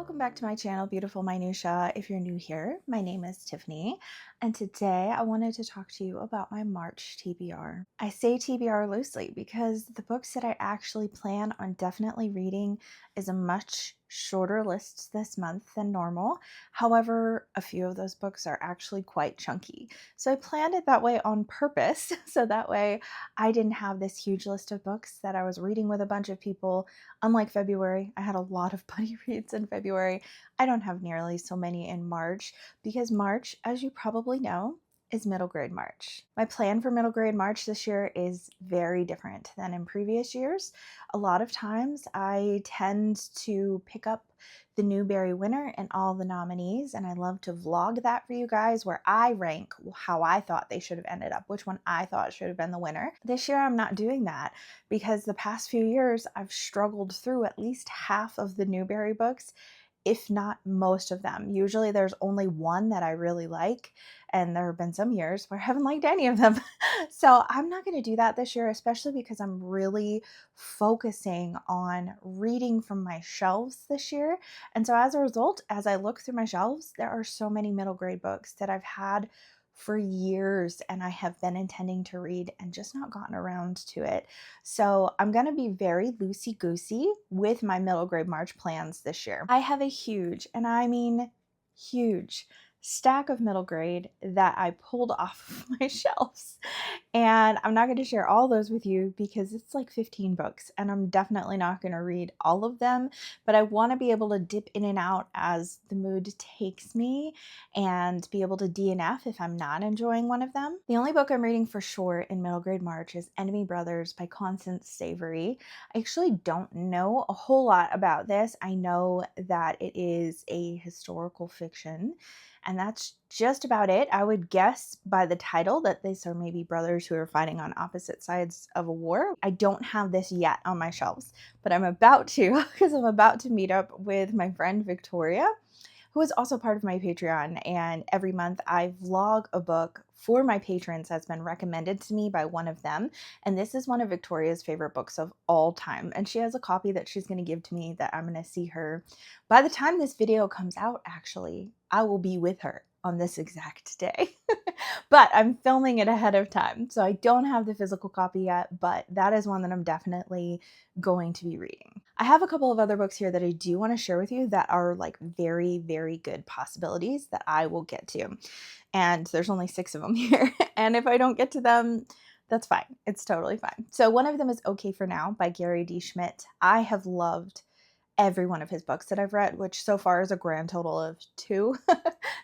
Welcome back to my channel, Beautiful Minutia. If you're new here, my name is Tiffany, and today I wanted to talk to you about my March TBR. I say TBR loosely because the books that I actually plan on definitely reading is a much shorter list this month than normal. However, a few of those books are actually quite chunky. So I planned it that way on purpose, so that way I didn't have this huge list of books that I was reading with a bunch of people. Unlike February, I had a lot of buddy reads in February. I don't have nearly so many in March because March, as you probably know, is middle grade March. My plan for middle grade March this year is very different than in previous years. A lot of times I tend to pick up the Newbery winner and all the nominees, and I love to vlog that for you guys where I rank how I thought they should have ended up, which one I thought should have been the winner. This year I'm not doing that because the past few years I've struggled through at least half of the Newbery books, if not most of them. Usually there's only one that I really like, and there have been some years where I haven't liked any of them. So I'm not going to do that this year, especially because I'm really focusing on reading from my shelves this year. And so as a result, as I look through my shelves, there are so many middle grade books that I've had for years and I have been intending to read and just not gotten around to it. So I'm going to be very loosey-goosey with my middle grade March plans this year. I have a huge, and I mean huge, stack of middle grade that I pulled off of my shelves. And I'm not going to share all those with you because it's like 15 books and I'm definitely not going to read all of them, but I want to be able to dip in and out as the mood takes me and be able to DNF if I'm not enjoying one of them. The only book I'm reading for sure in middle grade March is Enemy Brothers by Constance Savory. I actually don't know a whole lot about this. I know that it is a historical fiction, and that's just about it. I would guess by the title that these are maybe brothers who are fighting on opposite sides of a war. I don't have this yet on my shelves, but I'm about to because I'm about to meet up with my friend Victoria, who is also part of my Patreon. And every month I vlog a book for my patrons that's been recommended to me by one of them. And this is one of Victoria's favorite books of all time. And she has a copy that she's going to give to me that I'm going to see her. By the time this video comes out, actually, I will be with her on this exact day. But I'm filming it ahead of time, so I don't have the physical copy yet, but that is one that I'm definitely going to be reading. I have a couple of other books here that I do want to share with you that are like very, very good possibilities that I will get to. And there's only 6 of them here. And if I don't get to them, that's fine. It's totally fine. So one of them is Okay for Now by Gary D. Schmidt. I have loved every one of his books that I've read, which so far is a grand total of 2,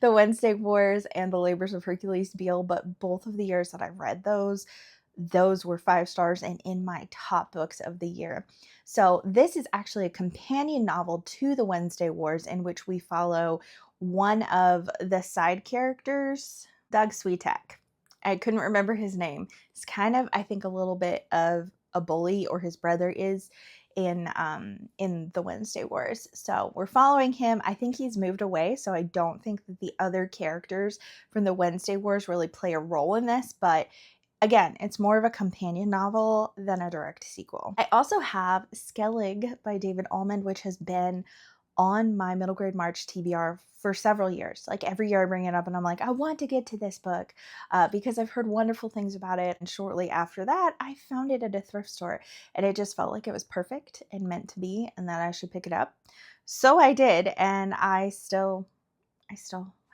The Wednesday Wars and The Labors of Hercules Beale, but both of the years that I've read those were 5 stars and in my top books of the year. So this is actually a companion novel to The Wednesday Wars in which we follow one of the side characters, Doug Switek. I couldn't remember his name. It's kind of, I think, a little bit of a bully, or his brother is, in the Wednesday Wars. So we're following him. I think he's moved away, so I don't think that the other characters from the Wednesday Wars really play a role in this, but again, it's more of a companion novel than a direct sequel. I also have Skellig by David Almond, which has been on my middle grade March TBR for several years. Like every year I bring it up and I'm like, I want to get to this book because I've heard wonderful things about it. And shortly after that, I found it at a thrift store and it just felt like it was perfect and meant to be and that I should pick it up. So I did, and I still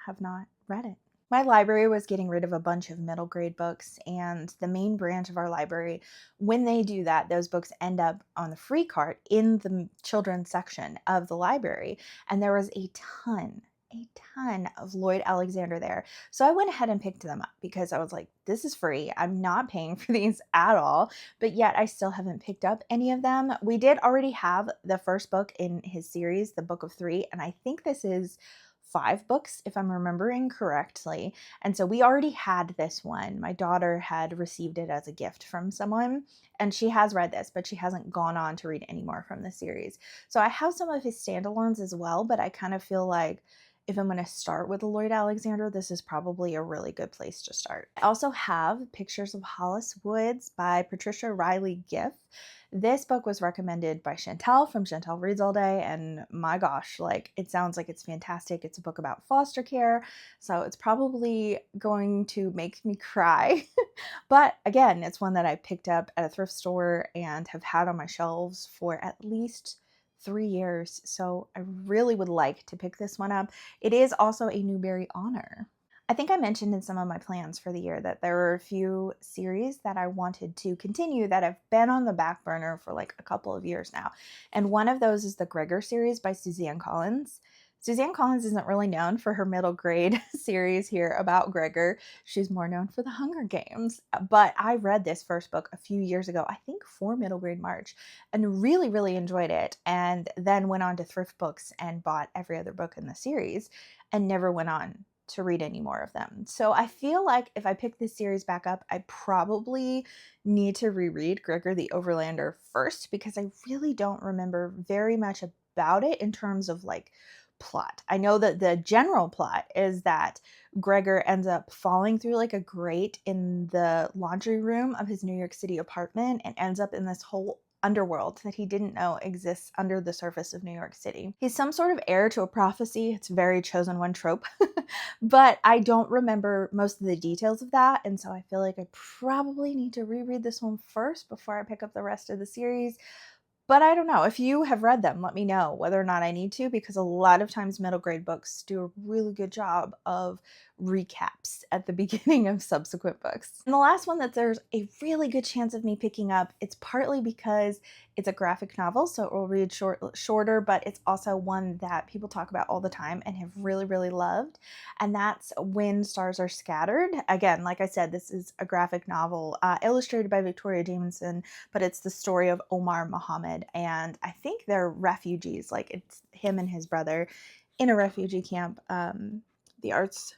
have not read it. My library was getting rid of a bunch of middle grade books, and the main branch of our library, when they do that, those books end up on the free cart in the children's section of the library. And there was a ton of Lloyd Alexander there. So I went ahead and picked them up because I was like, this is free. I'm not paying for these at all. But yet I still haven't picked up any of them. We did already have the first book in his series, The Book of Three, and I think this is 5 books, if I'm remembering correctly. And so we already had this one. My daughter had received it as a gift from someone, and she has read this, but she hasn't gone on to read any more from the series. So I have some of his standalones as well, but I kind of feel like if I'm going to start with a Lloyd Alexander, this is probably a really good place to start. I also have Pictures of Hollis Woods by Patricia Riley Giff. This book was recommended by Chantel from Chantel Reads All Day, and my gosh, like, it sounds like it's fantastic. It's a book about foster care, so it's probably going to make me cry. But again, it's one that I picked up at a thrift store and have had on my shelves for at least 3 years. So I really would like to pick this one up. It is also a Newbery honor. I think I mentioned in some of my plans for the year that there were a few series that I wanted to continue that have been on the back burner for like a couple of years now. And one of those is the Gregor series by Suzanne Collins. Suzanne Collins isn't really known for her middle grade series here about Gregor. She's more known for the Hunger Games. But I read this first book a few years ago, I think for middle grade March, and really, really enjoyed it. And then went on to thrift books and bought every other book in the series and never went on to read any more of them. So I feel like if I pick this series back up, I probably need to reread Gregor the Overlander first, because I really don't remember very much about it in terms of like plot. I know that the general plot is that Gregor ends up falling through like a grate in the laundry room of his New York City apartment and ends up in this whole underworld that he didn't know exists under the surface of New York City. He's some sort of heir to a prophecy. It's a very chosen one trope, but I don't remember most of the details of that. And so I feel like I probably need to reread this one first before I pick up the rest of the series. But I don't know. If you have read them, let me know whether or not I need to, because a lot of times middle grade books do a really good job of recaps at the beginning of subsequent books. And the last one that there's a really good chance of me picking up, it's partly because it's a graphic novel, so it will read shorter, but it's also one that people talk about all the time and have really, really loved. And that's When Stars Are Scattered. Again, like I said, this is a graphic novel illustrated by Victoria Jameson, but it's the story of Omar Muhammad. And I think they're refugees, like it's him and his brother in a refugee camp. The art's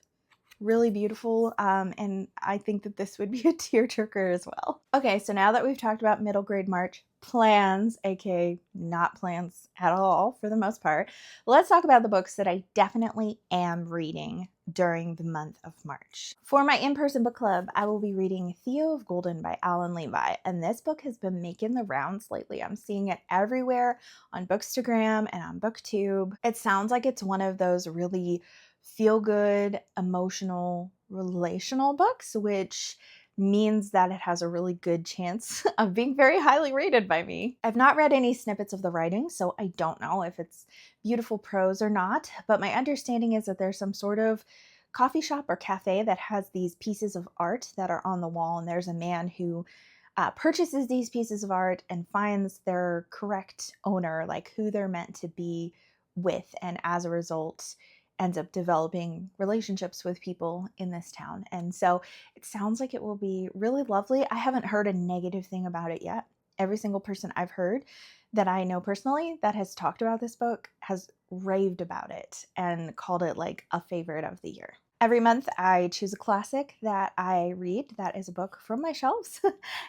really beautiful, and I think that this would be a tearjerker as well. Okay, so now that we've talked about middle grade March plans, aka not plans at all for the most part, let's talk about the books that I definitely am reading during the month of March. For my in-person book club, I will be reading Theo of Golden by Alan Levi, and this book has been making the rounds lately. I'm seeing it everywhere on Bookstagram and on BookTube. It sounds like it's one of those really feel-good, emotional, relational books, which means that it has a really good chance of being very highly rated by me. I've not read any snippets of the writing, so I don't know if it's beautiful prose or not, but my understanding is that there's some sort of coffee shop or cafe that has these pieces of art that are on the wall, and there's a man who purchases these pieces of art and finds their correct owner, like who they're meant to be with, and as a result ends up developing relationships with people in this town. And so it sounds like it will be really lovely. I haven't heard a negative thing about it yet. Every single person I've heard that I know personally that has talked about this book has raved about it and called it like a favorite of the year. Every month I choose a classic that I read that is a book from my shelves.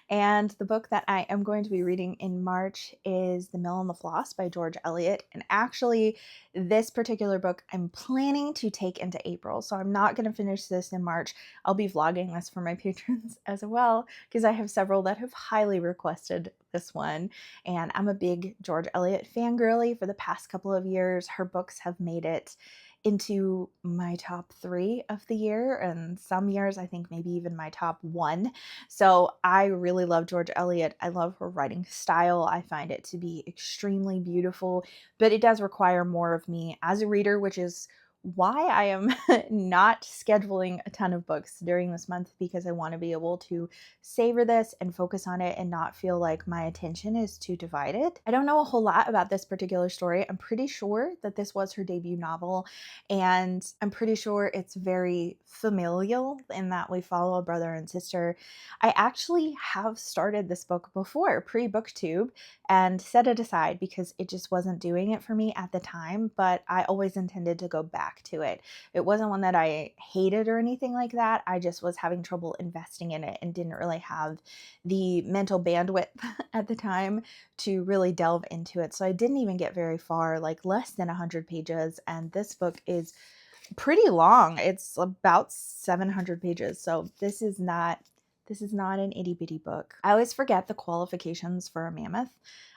And the book that I am going to be reading in March is The Mill and the Floss by George Eliot. And actually, this particular book I'm planning to take into April. So I'm not going to finish this in March. I'll be vlogging this for my patrons as well, because I have several that have highly requested this one. And I'm a big George Eliot fangirly for the past couple of years. Her books have made it into my top 3 of the year, and some years I think maybe even my top 1. So I really love George Eliot. I love her writing style. I find it to be extremely beautiful, but it does require more of me as a reader, which is why I am not scheduling a ton of books during this month, because I want to be able to savor this and focus on it and not feel like my attention is too divided. I don't know a whole lot about this particular story. I'm pretty sure that this was her debut novel, and I'm pretty sure it's very familial in that we follow a brother and sister. I actually have started this book before, pre-BookTube, and set it aside because it just wasn't doing it for me at the time, but I always intended to go back to it. It wasn't one that I hated or anything like that. I just was having trouble investing in it and didn't really have the mental bandwidth at the time to really delve into it. So I didn't even get very far, like less than 100 pages, and this book is pretty long. It's about 700 pages. So this is not an itty bitty book. I always forget the qualifications for a mammoth.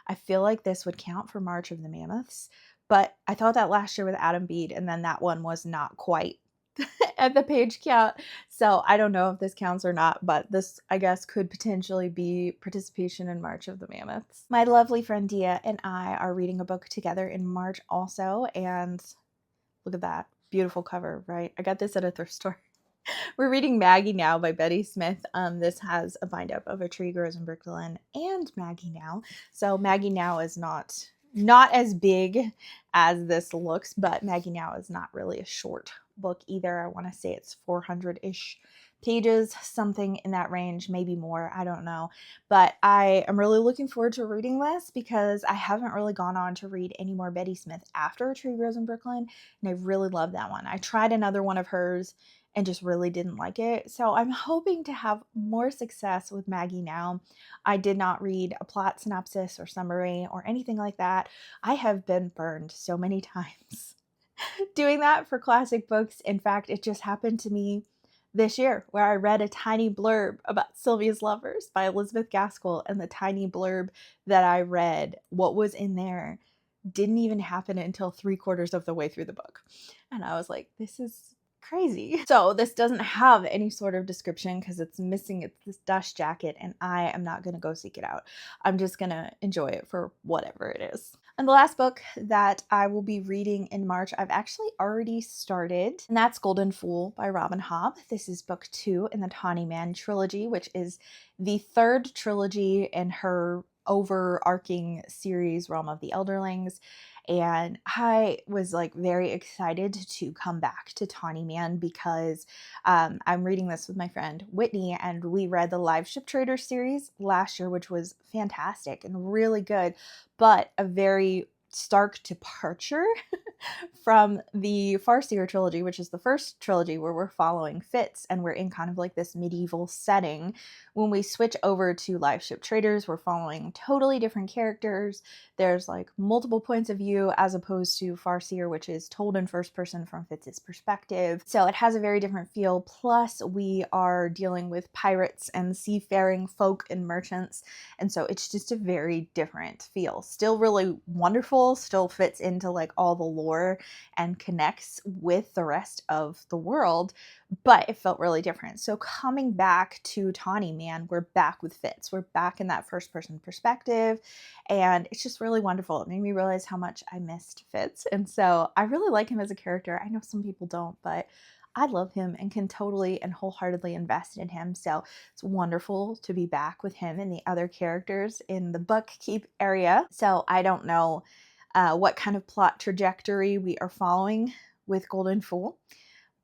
I feel like this would count for March of the Mammoths, but I thought that last year with Adam Bede, and then that one was not quite at the page count. So I don't know if this counts or not, but this, I guess, could potentially be participation in March of the Mammoths. My lovely friend Dia and I are reading a book together in March also, and look at that. Beautiful cover, right? I got this at a thrift store. We're reading Maggie Now by Betty Smith. This has a bind up of A Tree Grows in Brooklyn and Maggie Now. So Maggie Now is not as big as this looks, but Maggie Now is not really a short book either. I want to say it's 400-ish pages, something in that range, maybe more, I don't know. But I am really looking forward to reading this because I haven't really gone on to read any more Betty Smith after A Tree Grows in Brooklyn, and I really love that one. I tried another one of hers and just really didn't like it. So I'm hoping to have more success with Maggie Now. I did not read a plot synopsis or summary or anything like that. I have been burned so many times doing that for classic books. In fact, it just happened to me this year where I read a tiny blurb about Sylvia's Lovers by Elizabeth Gaskell, and the tiny blurb that I read, what was in there, didn't even happen until 3/4 of the way through the book. And I was like, this is crazy. So this doesn't have any sort of description because it's missing this dust jacket, and I am not going to go seek it out. I'm just going to enjoy it for whatever it is. And the last book that I will be reading in March, I've actually already started, and that's Golden Fool by Robin Hobb. This is book 2 in the Tawny Man trilogy, which is the third trilogy in her overarching series, Realm of the Elderlings. And I was like very excited to come back to Tawny Man because I'm reading this with my friend Whitney, and we read the Live Ship Trader series last year, which was fantastic and really good, but a very stark departure from the Farseer trilogy, which is the first trilogy where we're following Fitz and we're in kind of like this medieval setting. When we switch over to Live Ship Traders, we're following totally different characters. There's like multiple points of view as opposed to Farseer, which is told in first person from Fitz's perspective. So it has a very different feel. Plus, we are dealing with pirates and seafaring folk and merchants. And so it's just a very different feel. Still really wonderful, still fits into like all the lore and connects with the rest of the world, but it felt really different. So coming back to Tawny Man, we're back with Fitz. We're back in that first person perspective, and it's just really wonderful. It made me realize how much I missed Fitz, and so I really like him as a character. I know some people don't, but I love him and can totally and wholeheartedly invest in him. So it's wonderful to be back with him and the other characters in the bookkeep area. So I don't know what kind of plot trajectory we are following with Golden Fool,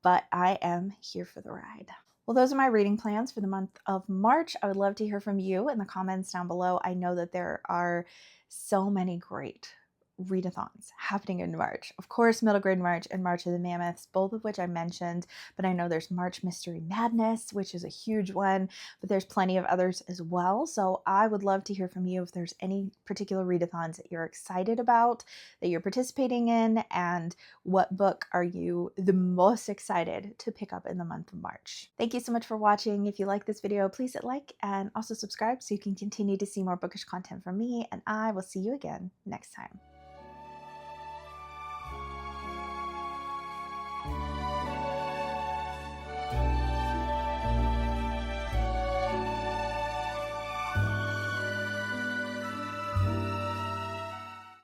but I am here for the ride. Well, those are my reading plans for the month of March. I would love to hear from you in the comments down below. I know that there are so many great readathons happening in March. Of course, Middle Grade March and March of the Mammoths, both of which I mentioned, but I know there's March Mystery Madness, which is a huge one, but there's plenty of others as well. So I would love to hear from you if there's any particular readathons that you're excited about, that you're participating in, and what book are you the most excited to pick up in the month of March. Thank you so much for watching. If you like this video, please hit like and also subscribe so you can continue to see more bookish content from me, and I will see you again next time.